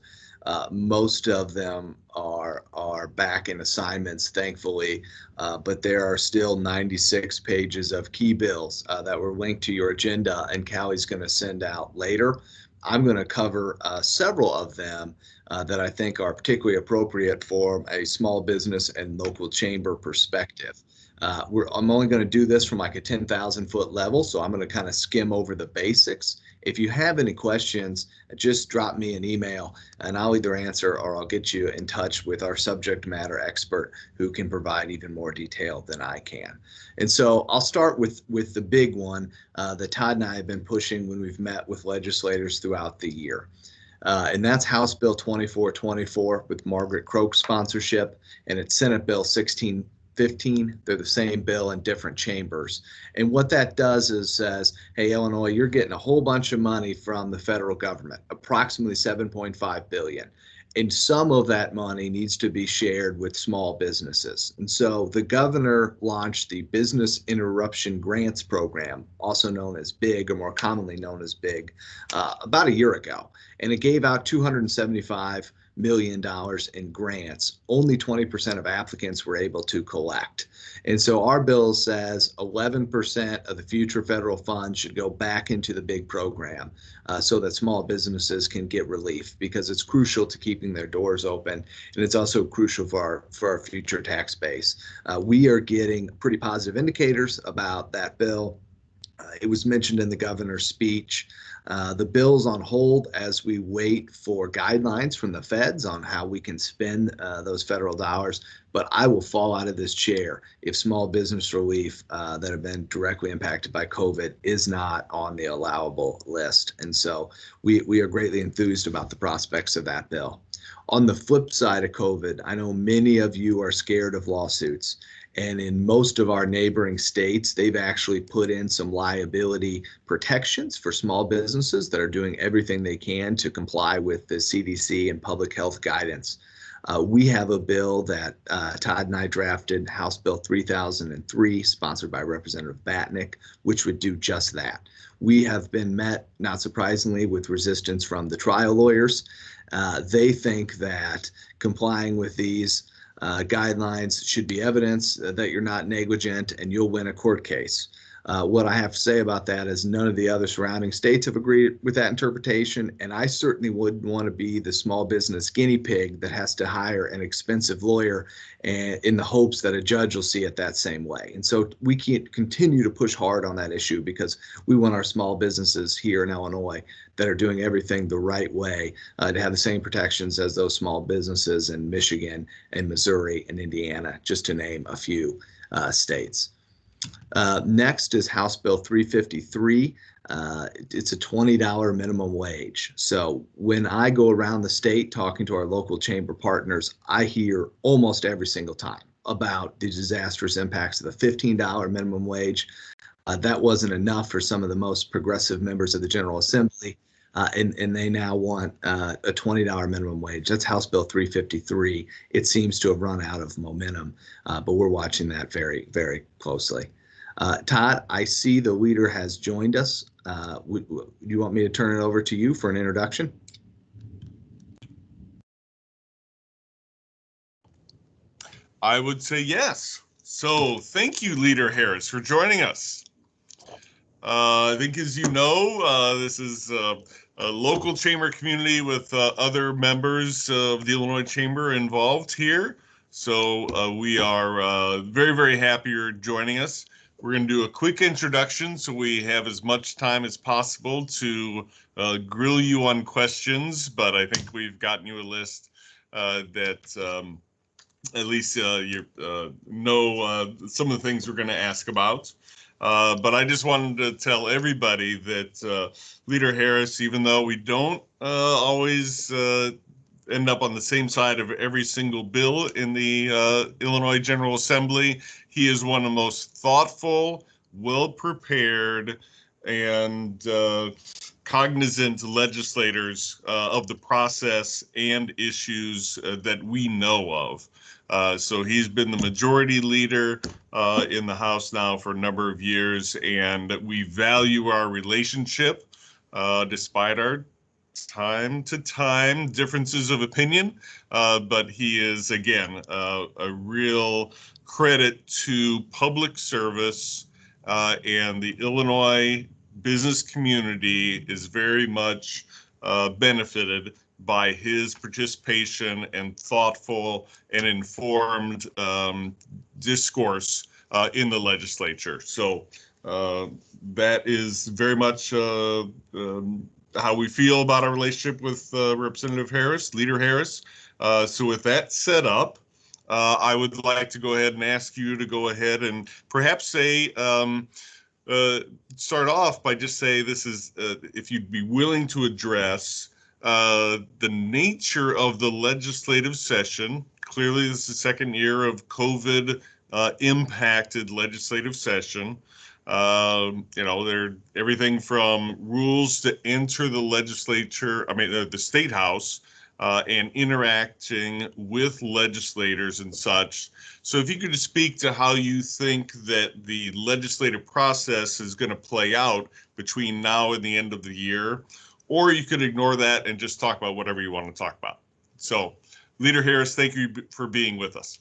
Most of them are back in assignments, thankfully, but there are still 96 pages of key bills that were linked to your agenda, and Callie's going to send out later. I'm going to cover several of them that I think are particularly appropriate for a small business and local chamber perspective. I'm only going to do this from like a 10,000-foot level, so I'm going to kind of skim over the basics. If you have any questions, just drop me an email and I'll either answer or I'll get you in touch with our subject matter expert who can provide even more detail than I can. And so I'll start with the big one that Todd and I have been pushing when we've met with legislators throughout the year. And that's House Bill 2424 with Margaret Croak's sponsorship, and it's Senate Bill 1615. They're the same bill in different chambers. And what that does is says, hey, Illinois, you're getting a whole bunch of money from the federal government, approximately $7.5 billion. And some of that money needs to be shared with small businesses. And so the governor launched the Business Interruption Grants Program, also known as BIG, or more commonly known as BIG, about a year ago. And it gave out $275 million in grants, only 20% of applicants were able to collect. And so our bill says 11% of the future federal funds should go back into the big program so that small businesses can get relief, because it's crucial to keeping their doors open, and it's also crucial for our future tax base. We are getting pretty positive indicators about that bill. It was mentioned in the governor's speech. The bill's on hold as we wait for guidelines from the feds on how we can spend those federal dollars. But I will fall out of this chair if small business relief that have been directly impacted by COVID is not on the allowable list. And so we are greatly enthused about the prospects of that bill. On the flip side of COVID, I know many of you are scared of lawsuits. And in most of our neighboring states, they've actually put in some liability protections for small businesses that are doing everything they can to comply with the CDC and public health guidance. We have a bill that Todd and I drafted, House Bill 3003, sponsored by Representative Batnick, which would do just that. We have been met, not surprisingly, with resistance from the trial lawyers. They think that complying with these guidelines should be evidence that you're not negligent and you'll win a court case. What I have to say about that is none of the other surrounding states have agreed with that interpretation, and I certainly wouldn't want to be the small business guinea pig that has to hire an expensive lawyer in the hopes that a judge will see it that same way. And so we can't continue to push hard on that issue, because we want our small businesses here in Illinois that are doing everything the right way to have the same protections as those small businesses in Michigan and Missouri and Indiana, just to name a few states. Next is House Bill 353. It's a $20 minimum wage. So when I go around the state talking to our local chamber partners, I hear almost every single time about the disastrous impacts of the $15 minimum wage. That wasn't enough for some of the most progressive members of the General Assembly, and they now want a $20 minimum wage. That's House Bill 353. It seems to have run out of momentum, but we're watching that very, very closely. Todd, I see the leader has joined us. Do you want me to turn it over to you for an introduction? I would say yes. So thank you, Leader Harris, for joining us. I think, as you know, this is a local chamber community with other members of the Illinois Chamber involved here. So we are very, very happy you're joining us. We're going to do a quick introduction so we have as much time as possible to grill you on questions, but I think we've gotten you a list that at least you know some of the things we're going to ask about. But I just wanted to tell everybody that Leader Harris, even though we don't always end up on the same side of every single bill in the Illinois General Assembly, he is one of the most thoughtful, well-prepared, and cognizant legislators of the process and issues that we know of. So he's been the majority leader in the House now for a number of years, and we value our relationship despite our time to time differences of opinion, but he is, again, a real credit to public service, and the Illinois business community is very much benefited by his participation and thoughtful and informed discourse in the legislature. So that is very much how we feel about our relationship with Representative Harris, Leader Harris. So with that set up, I would like to go ahead and ask you to go ahead and perhaps say, start off by just say this is, if you'd be willing to address the nature of the legislative session. Clearly, this is the second year of COVID impacted legislative session. You know, they're everything from rules to enter the legislature, the state house, and interacting with legislators and such. So if you could speak to how you think that the legislative process is going to play out between now and the end of the year, or you could ignore that and just talk about whatever you want to talk about. So, Leader Harris, thank you for being with us.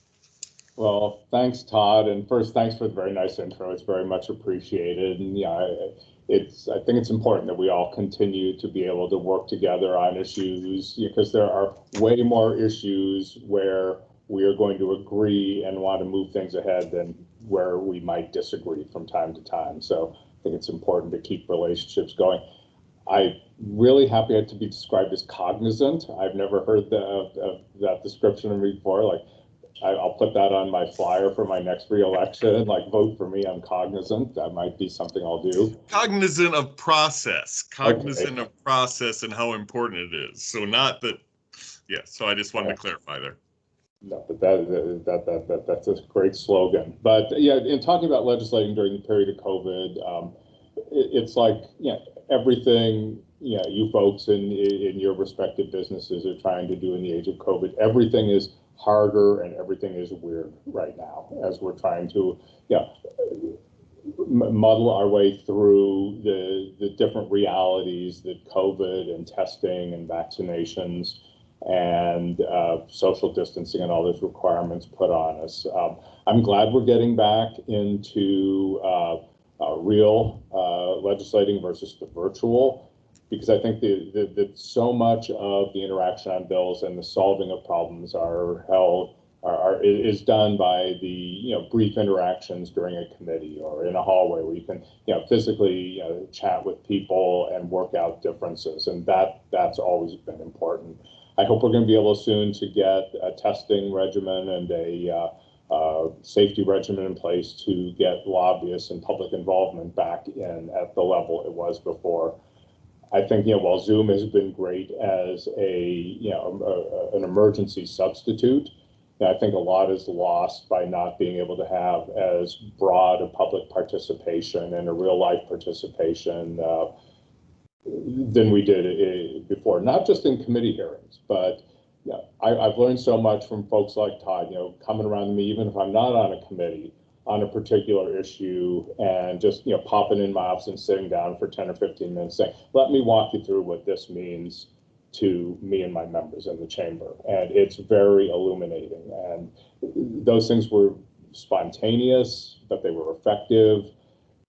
Well, thanks, Todd. And first, thanks for the very nice intro. It's very much appreciated. And yeah, I think it's important that we all continue to be able to work together on issues, because there are way more issues where we are going to agree and want to move things ahead than where we might disagree from time to time. So I think it's important to keep relationships going. I'm really happy to be described as cognizant. I've never heard of that description before. Like, I'll put that on my flyer for my next re-election. Like, vote for me, I'm cognizant. That might be something I'll do. Cognizant of process, cognizant Okay. of process and how important it is. So not that, yeah, so I just wanted to clarify there. No, but that's a great slogan. But yeah, in talking about legislating during the period of COVID, it's like, everything, you folks in your respective businesses are trying to do in the age of COVID. Everything is harder and everything is weird right now as we're trying to muddle our way through the different realities that COVID and testing and vaccinations and social distancing and all those requirements put on us. I'm glad we're getting back into real legislating versus the virtual, because I think that so much of the interaction on bills and the solving of problems is done by the brief interactions during a committee or in a hallway where you can physically chat with people and work out differences, and that's always been important. I hope we're going to be able soon to get a testing regimen and a safety regimen in place to get lobbyists and public involvement back in at the level it was before. I think, while Zoom has been great as an emergency substitute, I think a lot is lost by not being able to have as broad a public participation and a real life participation than we did before, not just in committee hearings, but I've learned so much from folks like Todd, coming around to me, even if I'm not on a committee, on a particular issue, and just popping in my office and sitting down for 10 or 15 minutes saying, let me walk you through what this means to me and my members in the chamber. And it's very illuminating. And those things were spontaneous, but they were effective.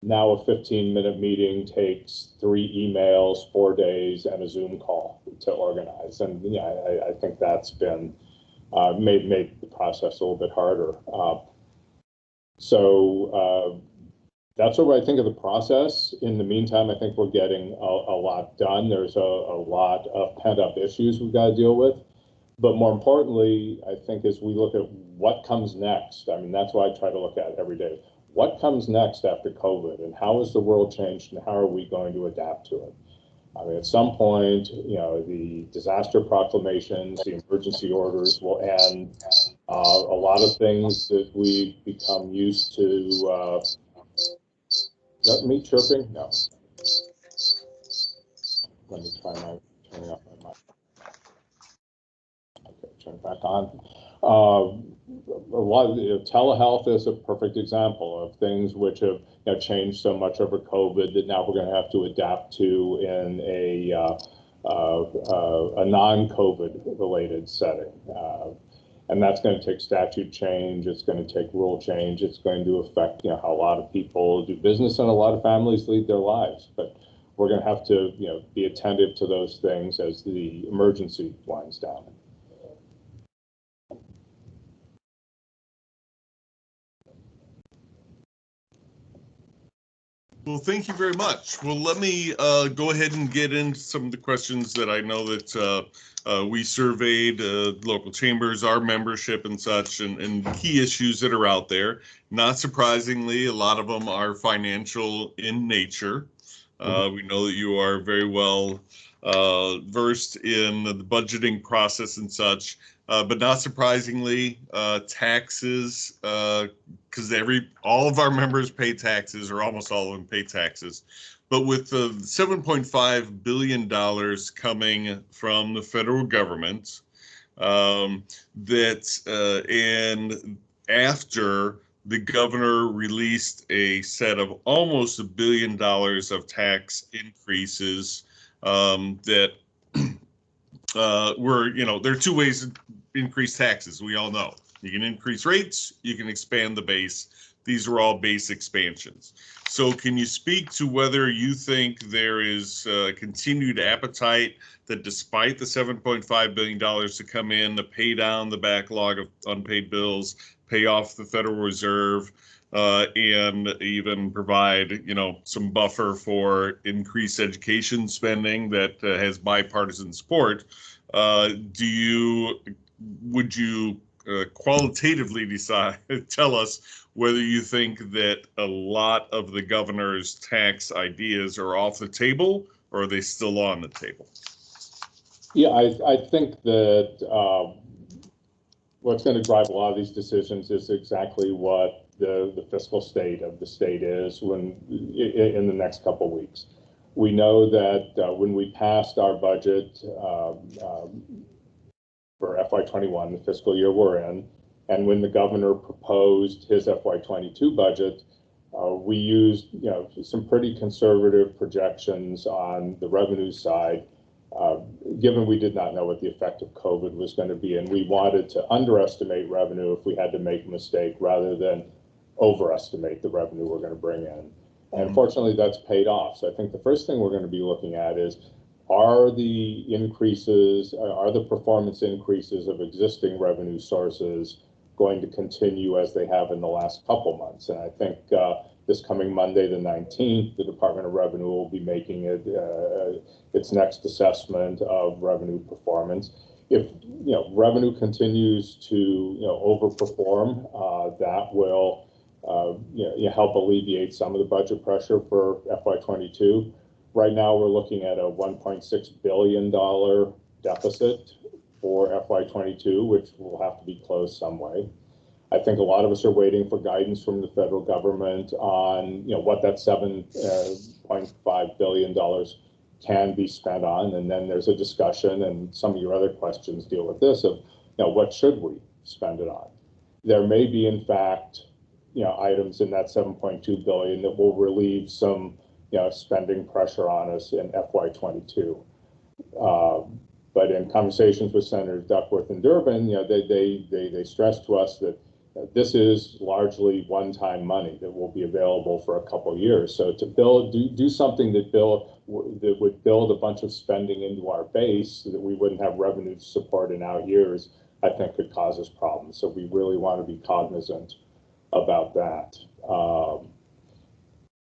Now a 15-minute meeting takes 3 emails, 4 days, and a Zoom call to organize. And I think that's been made the process a little bit harder. So that's what I think of the process. In the meantime, I think we're getting a lot done. There's a lot of pent-up issues we've got to deal with. But more importantly, I think as we look at what comes next, I mean, that's what I try to look at every day. What comes next after COVID, and how has the world changed, and how are we going to adapt to it? I mean, at some point, the disaster proclamations, the emergency orders will end. A lot of things that we've become used to. Is that me chirping? No. Let me try turning off my mic. Okay, turn it back on. A lot of telehealth is a perfect example of things which have changed so much over COVID that now we're going to have to adapt to in a non-COVID related setting. And that's going to take statute change. It's going to take rule change. It's going to affect how a lot of people do business and a lot of families lead their lives. But we're going to have to be attentive to those things as the emergency winds down. Well, thank you very much. Well, let me go ahead and get into some of the questions that I know that we surveyed local chambers, our membership and such, and key issues that are out there. Not surprisingly, a lot of them are financial in nature. We know that you are very well versed in the budgeting process and such. But not surprisingly, taxes, because all of our members pay taxes, or almost all of them pay taxes. But with the $7.5 billion coming from the federal government, and after the governor released a set of almost $1 billion of tax increases that there are two ways to increase taxes. We all know you can increase rates, you can expand the base. These are all base expansions. So can you speak to whether you think there is continued appetite that despite the $7.5 billion to come in to pay down the backlog of unpaid bills, pay off the Federal Reserve, and even provide, some buffer for increased education spending that has bipartisan support, would you qualitatively tell us whether you think that a lot of the governor's tax ideas are off the table, or are they still on the table? Yeah, I think that what's going to drive a lot of these decisions is exactly what the fiscal state of the state is in the next couple of weeks. We know that when we passed our budget for FY21, the fiscal year we're in, and when the governor proposed his FY22 budget, we used some pretty conservative projections on the revenue side, given we did not know what the effect of COVID was going to be, and we wanted to underestimate revenue if we had to make a mistake rather than overestimate the revenue we're going to bring in. And fortunately, that's paid off. So I think the first thing we're going to be looking at is, are the performance increases of existing revenue sources going to continue as they have in the last couple months? And I think this coming Monday, the 19th, the Department of Revenue will be making its next assessment of revenue performance. If revenue continues to overperform, that will help alleviate some of the budget pressure for FY22. Right now, we're looking at a $1.6 billion deficit for FY22, which will have to be closed some way. I think a lot of us are waiting for guidance from the federal government on what that $7.5 billion can be spent on, and then there's a discussion, and some of your other questions deal with this, of what should we spend it on. There may be, in fact, items in that $7.2 billion that will relieve some spending pressure on us in FY22. But in conversations with Senators Duckworth and Durbin, they stressed to us that this is largely one-time money that will be available for a couple of years. So to do something that would build a bunch of spending into our base so that we wouldn't have revenue to support in out years, I think could cause us problems. So we really want to be cognizant about that.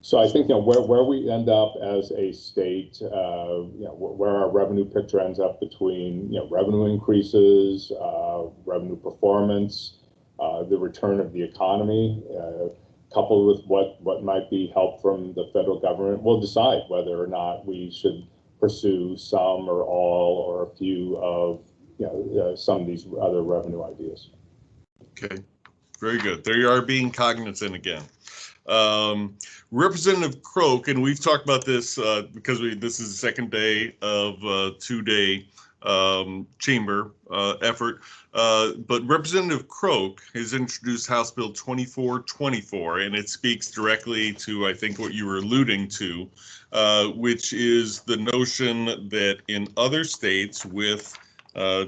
So I think where we end up as a state, where our revenue picture ends up between revenue increases, revenue performance, the return of the economy, coupled with what might be help from the federal government, we'll decide whether or not we should pursue some or all or a few of some of these other revenue ideas. Okay, very good. There you are, being cognizant again. Representative Croak, and we've talked about this because this is the second day of a two-day chamber effort, but Representative Croak has introduced House Bill 2424, and it speaks directly to, I think, what you were alluding to, which is the notion that in other states with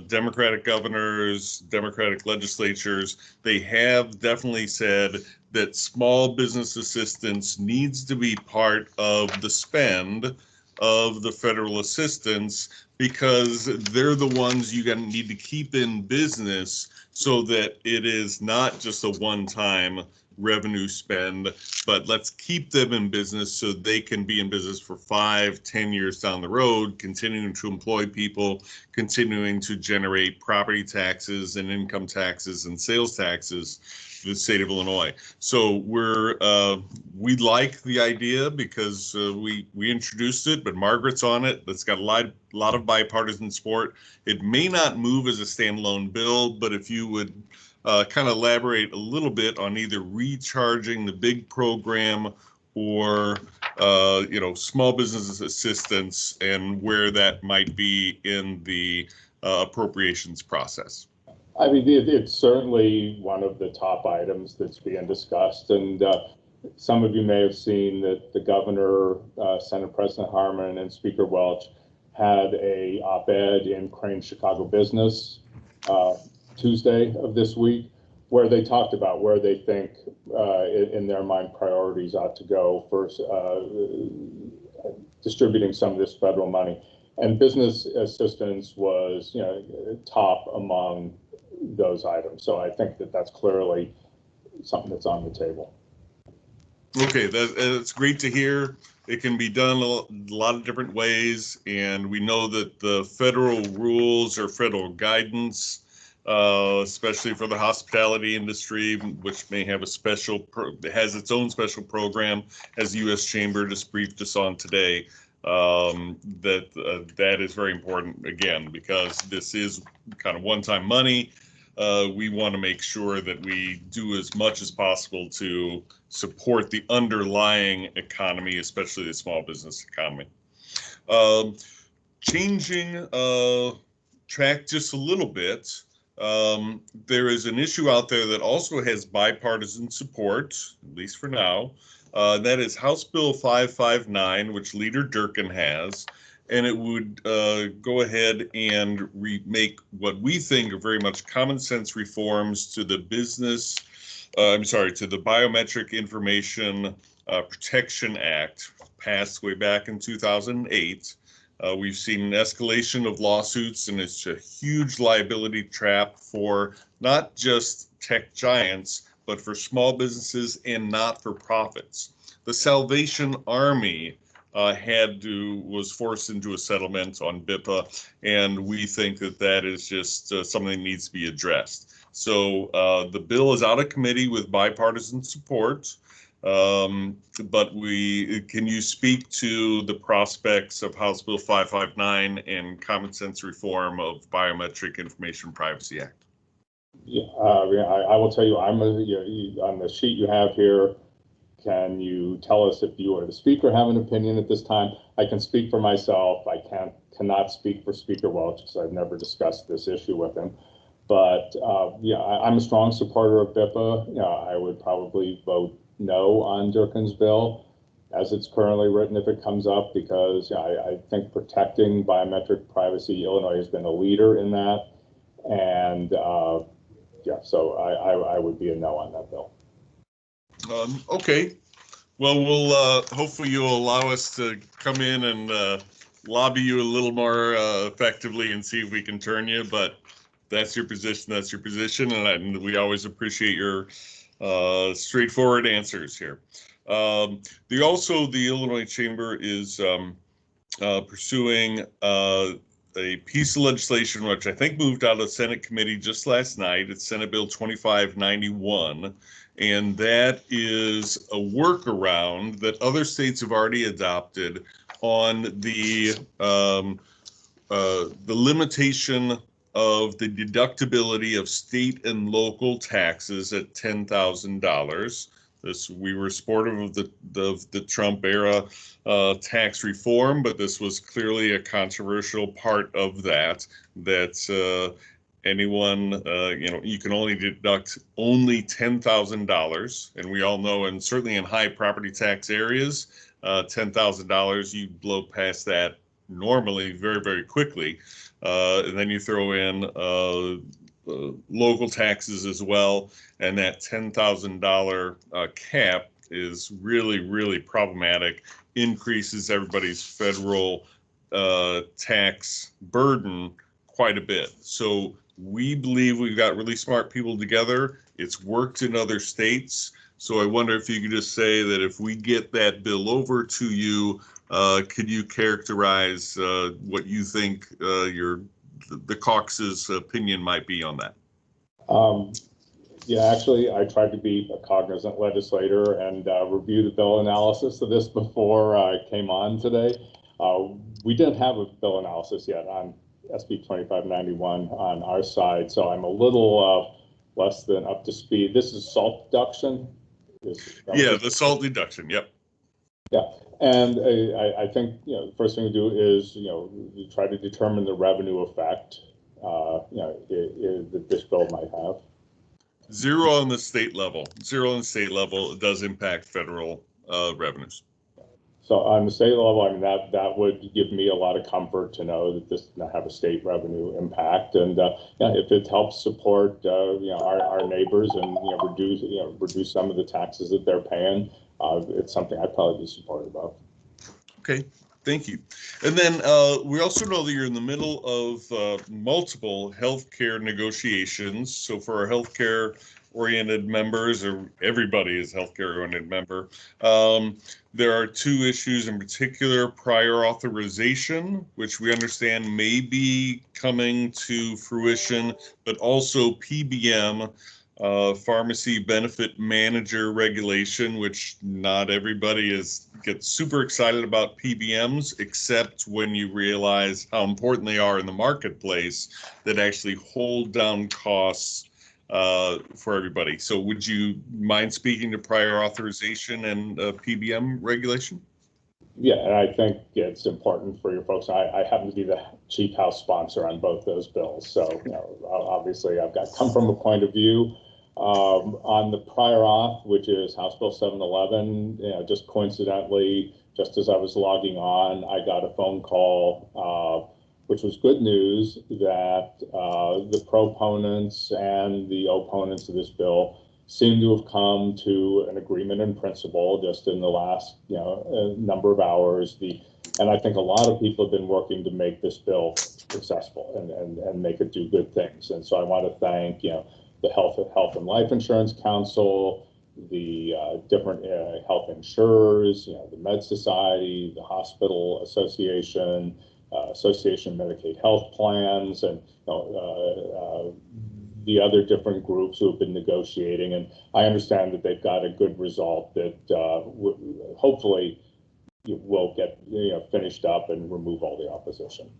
Democratic governors, Democratic legislatures, they have definitely said that small business assistance needs to be part of the spend of the federal assistance, because they're the ones you're going to need to keep in business so that it is not just a one-time revenue spend, but let's keep them in business so they can be in business for 5-10 years down the road, continuing to employ people, continuing to generate property taxes and income taxes and sales taxes for the state of Illinois. So we like the idea because we introduced it, but Margaret's on it. That's got a lot of bipartisan support. It may not move as a standalone bill, but if you would kind of elaborate a little bit on either recharging the big program or small business assistance and where that might be in the appropriations process. I mean, it's certainly one of the top items that's being discussed, and some of you may have seen that the governor, Senate President Harmon, and Speaker Welch had a op-ed in Crane Chicago Business Tuesday of this week, where they talked about where they think, in their mind, priorities ought to go for distributing some of this federal money. And business assistance was, top among those items. So I think that that's clearly something that's on the table. Okay, that's great to hear. It can be done a lot of different ways, and we know that the federal rules or federal guidance, especially for the hospitality industry, which may have has its own special program, as the U.S. Chamber just briefed us on today. That is very important, again, because this is kind of one-time money. We want to make sure that we do as much as possible to support the underlying economy, especially the small business economy. Changing track just a little bit, there is an issue out there that also has bipartisan support, at least for now. That is House Bill 559, which Leader Durkin has, and it would go ahead and make what we think are very much common sense reforms to the to the Biometric Information Protection Act, passed way back in 2008. We've seen an escalation of lawsuits, and it's a huge liability trap for not just tech giants, but for small businesses and not-for-profits. The Salvation Army was forced into a settlement on BIPA, and we think that is just something that needs to be addressed. So the bill is out of committee with bipartisan support, but can you speak to the prospects of House Bill 559 and common sense reform of Biometric Information Privacy Act? Yeah, I will tell you, on the sheet you have here. Can you tell us if you or the speaker have an opinion at this time? I can speak for myself. I cannot speak for Speaker Welch because I've never discussed this issue with him. But I'm a strong supporter of BIPA. I would probably vote no on Durkin's bill as it's currently written if it comes up, because I think protecting biometric privacy, Illinois has been a leader in that. And so I would be a no on that bill. Okay. Well, we'll hopefully you'll allow us to come in and lobby you a little more effectively and see if we can turn you. But that's your position. That's your position, and we always appreciate your straightforward answers here. The Illinois Chamber is pursuing a piece of legislation which I think moved out of Senate committee just last night. It's Senate Bill 2591. And that is a workaround that other states have already adopted on the limitation of the deductibility of state and local taxes at $10,000. We were supportive of the Trump era tax reform, but this was clearly a controversial part of that. Anyone, you can only deduct only $10,000, and we all know, and certainly in high property tax areas, $10,000, you blow past that normally very, very quickly. And then you throw in local taxes as well, and that $10,000 cap is really, really problematic, increases everybody's federal tax burden quite a bit. So we believe we've got really smart people together. It's worked in other states. So I wonder if you could just say that if we get that bill over to you, could you characterize what you think the caucus's opinion might be on that? Actually, I tried to be a cognizant legislator and review the bill analysis of this before I came on today. We didn't have a bill analysis yet on SB 2591 on our side, so I'm a little less than up to speed. This is SALT deduction. The SALT deduction. Yep. Yeah, and I think the first thing to do is you try to determine the revenue effect that this bill might have. Zero on the state level. It does impact federal revenues. So on the state level, I mean, that would give me a lot of comfort to know that this does not have a state revenue impact. And yeah, if it helps support our neighbors and reduce some of the taxes that they're paying, it's something I'd probably be supportive of. Okay, thank you. And then we also know that you're in the middle of multiple healthcare negotiations. So for our healthcare oriented members, or everybody is healthcare oriented member, there are two issues in particular: prior authorization, which we understand may be coming to fruition, but also PBM, pharmacy benefit manager regulation, which not everybody gets super excited about PBMs, except when you realize how important they are in the marketplace that actually hold down costs for everybody. So would you mind speaking to prior authorization and PBM regulation? Yeah, and I think it's important for your folks. I happen to be the chief House sponsor on both those bills. So obviously I've come from a point of view. On the prior auth, which is House Bill 711, just coincidentally, just as I was logging on, I got a phone call, which was good news, that the proponents and the opponents of this bill seem to have come to an agreement in principle just in the last number of hours. And I think a lot of people have been working to make this bill successful and make it do good things. And so I want to thank the Health and Life Insurance Council, the different health insurers, the Med Society, the Hospital Association, Association of Medicaid Health Plans, and the other different groups who have been negotiating. And I understand that they've got a good result that hopefully will get finished up and remove all the opposition.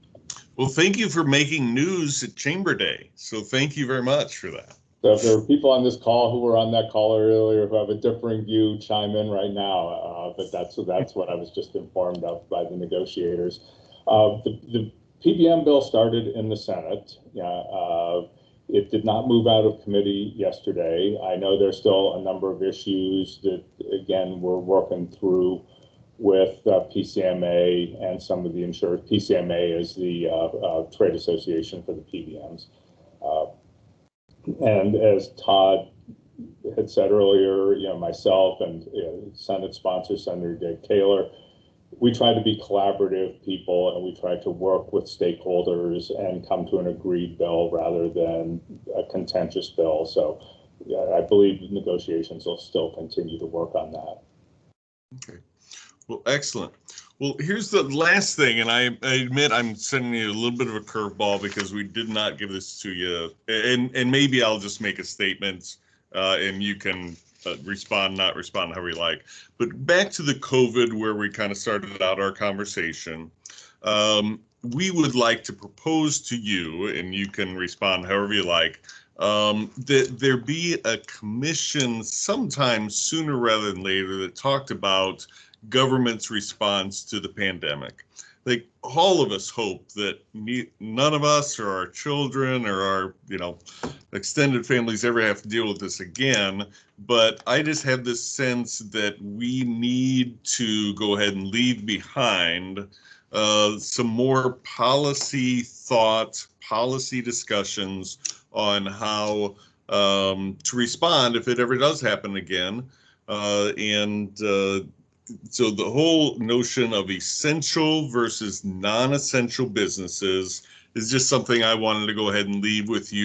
Well, thank you for making news at Chamber Day. So thank you very much for that. So if there are people on this call who were on that call earlier who have a differing view, chime in right now. But that's what I was just informed of by the negotiators. The PBM bill started in the Senate. It did not move out of committee yesterday. I know there's still a number of issues that, again, we're working through with PCMA and some of the insurers. PCMA is the trade association for the PBMs. And as Todd had said earlier, myself and Senate sponsor Senator Dick Taylor, we try to be collaborative people, and we try to work with stakeholders and come to an agreed bill rather than a contentious bill. So I believe negotiations will still continue to work on that. Okay. Well, excellent. Well, here's the last thing, and I admit I'm sending you a little bit of a curveball because we did not give this to you, and maybe I'll just make a statement, and you can respond, not respond, however you like. But back to the COVID, where we kind of started out our conversation, we would like to propose to you, and you can respond however you like, that there be a commission sometime sooner rather than later that talked about government's response to the pandemic. Like, all of us hope that none of us or our children or our extended families ever have to deal with this again. But I just have this sense that we need to go ahead and leave behind some more policy thought, policy discussions on how to respond if it ever does happen again. So the whole notion of essential versus non-essential businesses is just something I wanted to go ahead and leave with you.